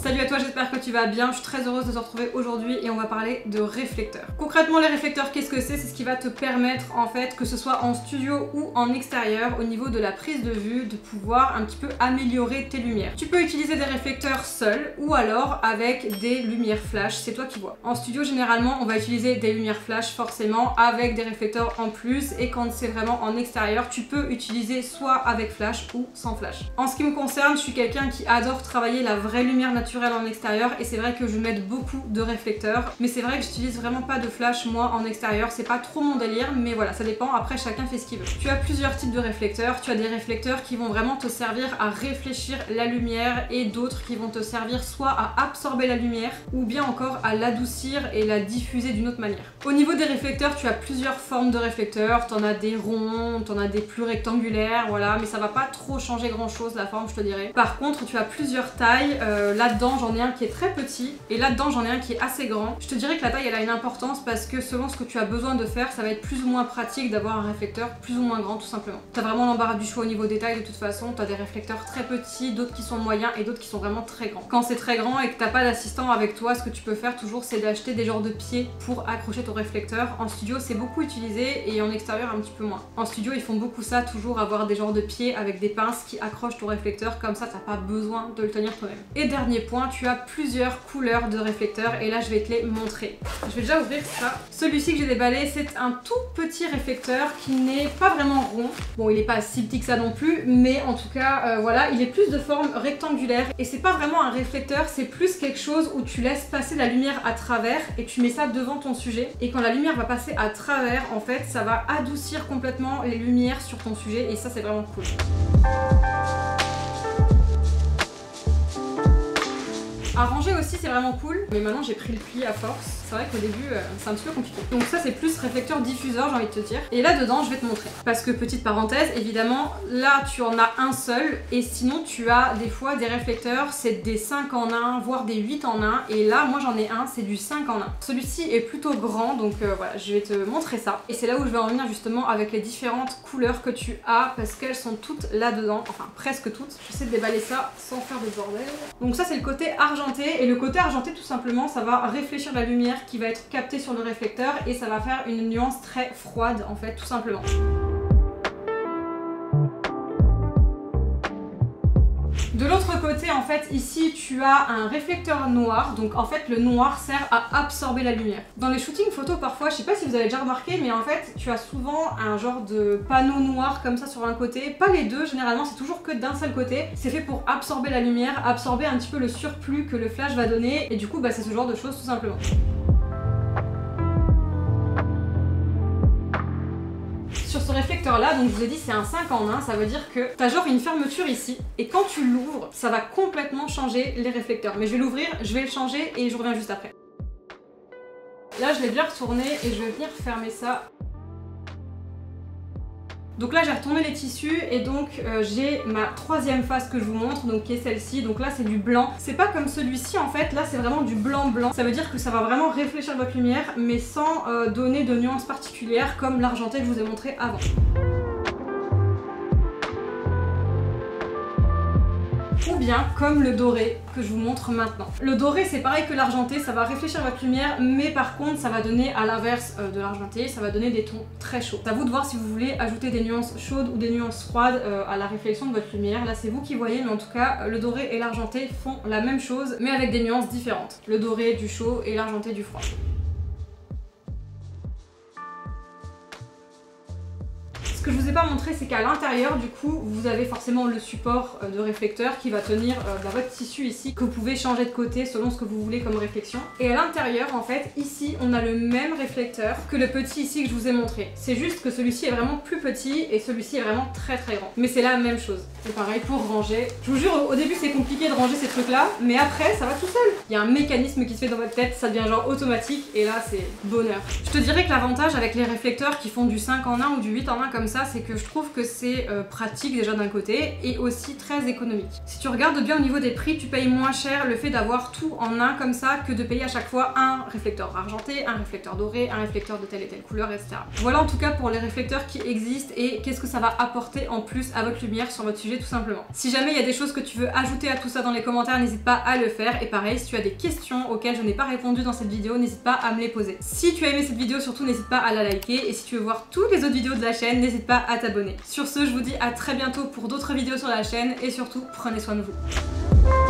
Salut à toi, j'espère que tu vas bien, je suis très heureuse de te retrouver aujourd'hui et on va parler de réflecteurs. Concrètement les réflecteurs, qu'est-ce que c'est? C'est ce qui va te permettre en fait, que ce soit en studio ou en extérieur, au niveau de la prise de vue, de pouvoir un petit peu améliorer tes lumières. Tu peux utiliser des réflecteurs seuls ou alors avec des lumières flash, c'est toi qui vois. En studio généralement on va utiliser des lumières flash forcément avec des réflecteurs en plus, et quand c'est vraiment en extérieur tu peux utiliser soit avec flash ou sans flash. En ce qui me concerne, je suis quelqu'un qui adore travailler la vraie lumière naturelle en extérieur et c'est vrai que je mets beaucoup de réflecteurs, mais c'est vrai que j'utilise vraiment pas de flash moi en extérieur, c'est pas trop mon délire, mais voilà, ça dépend, après chacun fait ce qu'il veut. Tu as plusieurs types de réflecteurs, tu as des réflecteurs qui vont vraiment te servir à réfléchir la lumière et d'autres qui vont te servir soit à absorber la lumière ou bien encore à l'adoucir et la diffuser d'une autre manière. Au niveau des réflecteurs, tu as plusieurs formes de réflecteurs, t'en as des ronds, t'en as des plus rectangulaires, voilà, mais ça va pas trop changer grand chose la forme, je te dirais. Par contre, tu as plusieurs tailles, là-dedans j'en ai un qui est très petit et là-dedans j'en ai un qui est assez grand. Je te dirais que la taille elle a une importance parce que selon ce que tu as besoin de faire, ça va être plus ou moins pratique d'avoir un réflecteur plus ou moins grand tout simplement. T'as vraiment l'embarras du choix au niveau des tailles de toute façon, t'as des réflecteurs très petits, d'autres qui sont moyens et d'autres qui sont vraiment très grands. Quand c'est très grand et que t'as pas d'assistant avec toi, ce que tu peux faire toujours c'est d'acheter des genres de pieds pour accrocher ton réflecteur. En studio c'est beaucoup utilisé et en extérieur un petit peu moins. En studio ils font beaucoup ça, toujours avoir des genres de pieds avec des pinces qui accrochent ton réflecteur, comme ça t'as pas besoin de le tenir toi-même. Et dernier point, tu as plusieurs couleurs de réflecteurs et là je vais te les montrer. Je vais déjà ouvrir ça. Celui-ci que j'ai déballé, c'est un tout petit réflecteur qui n'est pas vraiment rond. Bon, il est pas si petit que ça non plus, mais en tout cas voilà, il est plus de forme rectangulaire et c'est pas vraiment un réflecteur, c'est plus quelque chose où tu laisses passer la lumière à travers et tu mets ça devant ton sujet, et quand la lumière va passer à travers, en fait ça va adoucir complètement les lumières sur ton sujet et ça c'est vraiment cool. À ranger aussi c'est vraiment cool, mais maintenant j'ai pris le pli à force. C'est vrai qu'au début c'est un petit peu compliqué. Donc ça c'est plus réflecteur diffuseur, j'ai envie de te dire. Et là dedans je vais te montrer. Parce que petite parenthèse, évidemment là tu en as un seul, et sinon tu as des fois des réflecteurs, c'est des 5 en 1, voire des 8 en 1. Et là moi j'en ai un, c'est du 5 en 1. Celui-ci est plutôt grand, donc voilà, je vais te montrer ça. Et c'est là où je vais en venir justement avec les différentes couleurs que tu as, parce qu'elles sont toutes là dedans, enfin presque toutes. J'essaie de déballer ça sans faire de bordel. Donc ça c'est le côté argenté. Et le côté argenté tout simplement ça va réfléchir la lumière qui va être captée sur le réflecteur et ça va faire une nuance très froide en fait tout simplement. De l'autre côté en fait ici tu as un réflecteur noir, donc en fait le noir sert à absorber la lumière. Dans les shootings photos parfois, je sais pas si vous avez déjà remarqué, mais en fait tu as souvent un genre de panneau noir comme ça sur un côté, pas les deux, généralement c'est toujours que d'un seul côté. C'est fait pour absorber la lumière, absorber un petit peu le surplus que le flash va donner, et du coup bah, c'est ce genre de choses tout simplement. Sur ce réflecteur là, donc je vous ai dit c'est un 5 en 1, ça veut dire que t'as genre une fermeture ici et quand tu l'ouvres ça va complètement changer les réflecteurs. Mais je vais l'ouvrir, je vais le changer et je reviens juste après. Là je l'ai bien retourné et je vais venir fermer ça. Donc là j'ai retourné les tissus et donc j'ai ma troisième face que je vous montre, donc qui est celle-ci. Donc là c'est du blanc, c'est pas comme celui-ci en fait, là c'est vraiment du blanc. Ça veut dire que ça va vraiment réfléchir votre lumière mais sans donner de nuances particulières comme l'argenté que je vous ai montré avant. Ou bien comme le doré que je vous montre maintenant. Le doré c'est pareil que l'argenté, ça va réfléchir votre lumière, mais par contre ça va donner à l'inverse de l'argenté, ça va donner des tons très chauds. C'est à vous de voir si vous voulez ajouter des nuances chaudes ou des nuances froides à la réflexion de votre lumière. Là c'est vous qui voyez, mais en tout cas le doré et l'argenté font la même chose mais avec des nuances différentes. Le doré du chaud et l'argenté du froid. Ce que je vous ai pas montré, c'est qu'à l'intérieur du coup vous avez forcément le support de réflecteur qui va tenir votre tissu ici, que vous pouvez changer de côté selon ce que vous voulez comme réflexion. Et à l'intérieur en fait ici on a le même réflecteur que le petit ici que je vous ai montré. C'est juste que celui-ci est vraiment plus petit et celui-ci est vraiment très grand. Mais c'est la même chose. C'est pareil pour ranger. Je vous jure au début c'est compliqué de ranger ces trucs là, mais après ça va tout seul. Il y a un mécanisme qui se fait dans votre tête, ça devient genre automatique et là c'est bonheur. Je te dirais que l'avantage avec les réflecteurs qui font du 5 en 1 ou du 8 en 1 comme ça, c'est c'est que je trouve que c'est pratique déjà d'un côté et aussi très économique. Si tu regardes bien au niveau des prix, tu payes moins cher le fait d'avoir tout en un comme ça que de payer à chaque fois un réflecteur argenté, un réflecteur doré, un réflecteur de telle et telle couleur, etc. Voilà en tout cas pour les réflecteurs qui existent et qu'est-ce que ça va apporter en plus à votre lumière sur votre sujet tout simplement. Si jamais il y a des choses que tu veux ajouter à tout ça dans les commentaires, n'hésite pas à le faire. Et pareil, si tu as des questions auxquelles je n'ai pas répondu dans cette vidéo, n'hésite pas à me les poser. Si tu as aimé cette vidéo, surtout n'hésite pas à la liker. Et si tu veux voir toutes les autres vidéos de la chaîne, n'hésite pas à t'abonner. Sur ce, je vous dis à très bientôt pour d'autres vidéos sur la chaîne et surtout, prenez soin de vous.